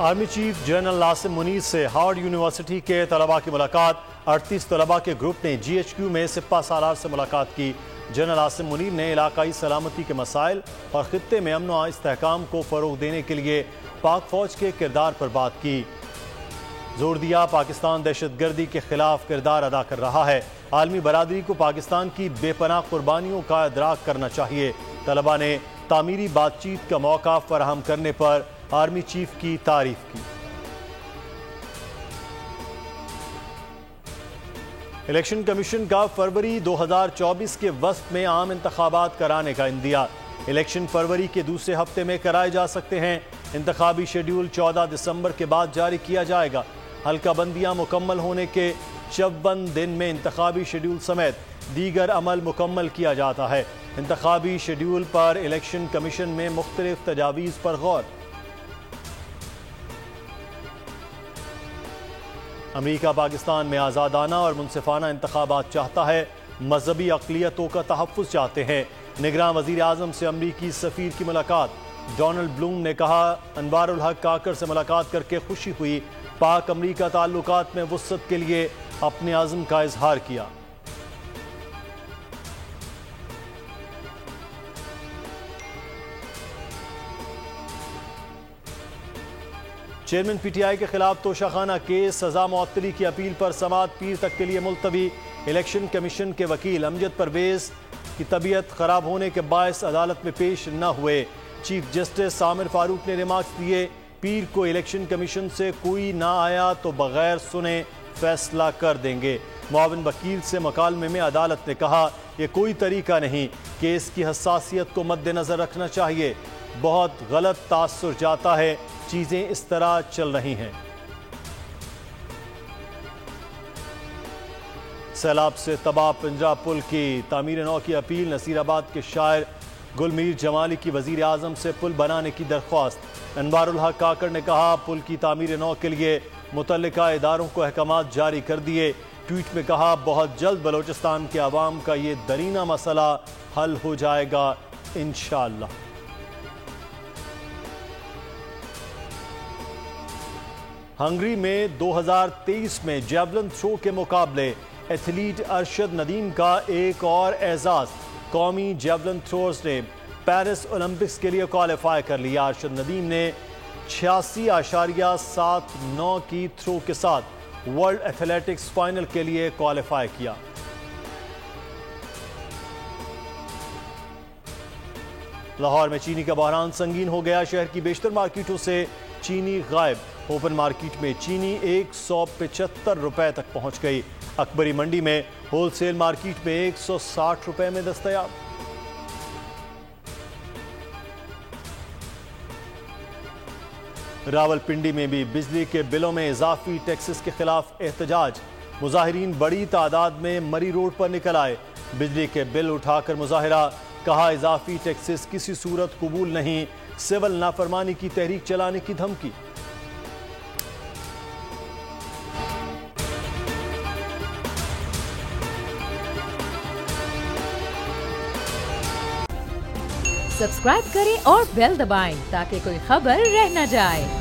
Army chief general Asim Munir سے Harvard university کے طلباء کی ملاقات 38 طلباء کے گروپ نے جی ایچ کیو میں سپہ سالار سے ملاقات کی۔ جنرل عاصم منیر نے علاقائی سلامتی کے مسائل اور خطے میں امن و استحکام کو فروغ دینے کے لیے پاک فوج کے کردار پر بات کی۔ زور دیا پاکستان دہشت گردی کے خلاف کردار ادا کر رہا ہے، عالمی برادری کو پاکستان کی بے پناہ قربانیوں کا ادراک کرنا چاہیے۔ طلباء نے تعمیری بات چیت کا موقع فراہم کرنے پر آرمی چیف کی تعریف کی۔ الیکشن کمیشن کا فروری 2024 کے وسط میں عام انتخابات کرانے کا عندیہ۔ الیکشن فروری کے دوسرے ہفتے میں کرائے جا سکتے ہیں۔ انتخابی شیڈیول 14 دسمبر کے بعد جاری کیا جائے گا۔ حلقہ بندیاں مکمل ہونے کے 54 دن میں انتخابی شیڈیول سمیت دیگر عمل مکمل کیا جاتا ہے۔ انتخابی شیڈیول پر الیکشن کمیشن میں مختلف تجاویز پر غور۔ امریکہ پاکستان میں آزادانہ اور منصفانہ انتخابات چاہتا ہے، مذہبی اقلیتوں کا تحفظ چاہتے ہیں۔ نگراں وزیر اعظم سے امریکی سفیر کی ملاقات۔ ڈونلڈ بلوم نے کہا، انوار الحق کاکڑ سے ملاقات کر کے خوشی ہوئی، پاک امریکہ تعلقات میں وسعت کے لیے اپنے عزم کا اظہار کیا۔ چیئرمین پی ٹی آئی کے خلاف توشہ خانہ کیس، سزا معطلی کی اپیل پر سماعت پیر تک کے لیے ملتوی۔ الیکشن کمیشن کے وکیل امجد پرویز کی طبیعت خراب ہونے کے باعث عدالت میں پیش نہ ہوئے۔ چیف جسٹس عامر فاروق نے ریمارکس دیے، پیر کو الیکشن کمیشن سے کوئی نہ آیا تو بغیر سنے فیصلہ کر دیں گے۔ معاون وکیل سے مکالمے میں عدالت نے کہا، یہ کوئی طریقہ نہیں، کیس کی حساسیت کو مد نظر رکھنا چاہیے، بہت غلط تاثر جاتا ہے، چیزیں اس طرح چل رہی ہیں۔ سیلاب سے تباہ پنجاب پل کی تعمیر نو کی اپیل۔ نصیر آباد کے شاعر گل میر جمالی کی وزیر اعظم سے پل بنانے کی درخواست۔ انوار الحق کاکڑ نے کہا، پل کی تعمیر نو کے لیے متعلقہ اداروں کو احکامات جاری کر دیے۔ ٹویٹ میں کہا، بہت جلد بلوچستان کے عوام کا یہ درینہ مسئلہ حل ہو جائے گا انشاءاللہ۔ ہنگری میں 2023 میں جیولن تھرو کے مقابلے، ایتھلیٹ ارشد ندیم کا ایک اور اعزاز۔ قومی جیولن تھروز نے پیرس اولمپکس کے لیے کوالیفائی کر لیا۔ ارشد ندیم نے 86.79 کی تھرو کے ساتھ ورلڈ ایتھلیٹکس فائنل کے لیے کوالیفائی کیا۔ لاہور میں چینی کا بحران سنگین ہو گیا، شہر کی بیشتر مارکیٹوں سے چینی غائب۔ اوپن مارکیٹ میں چینی 175 روپے تک پہنچ گئی۔ اکبری منڈی میں ہول سیل مارکیٹ میں 160 روپے میں دستیاب۔ راولپنڈی میں بھی بجلی کے بلوں میں اضافی ٹیکسز کے خلاف احتجاج۔ مظاہرین بڑی تعداد میں مری روڈ پر نکل آئے، بجلی کے بل اٹھا کر مظاہرہ، کہا اضافی ٹیکسز کسی صورت قبول نہیں، سول نافرمانی کی تحریک چلانے کی دھمکی۔ سبسکرائب کریں اور بیل دبائیں تاکہ کوئی خبر رہ نہ جائے۔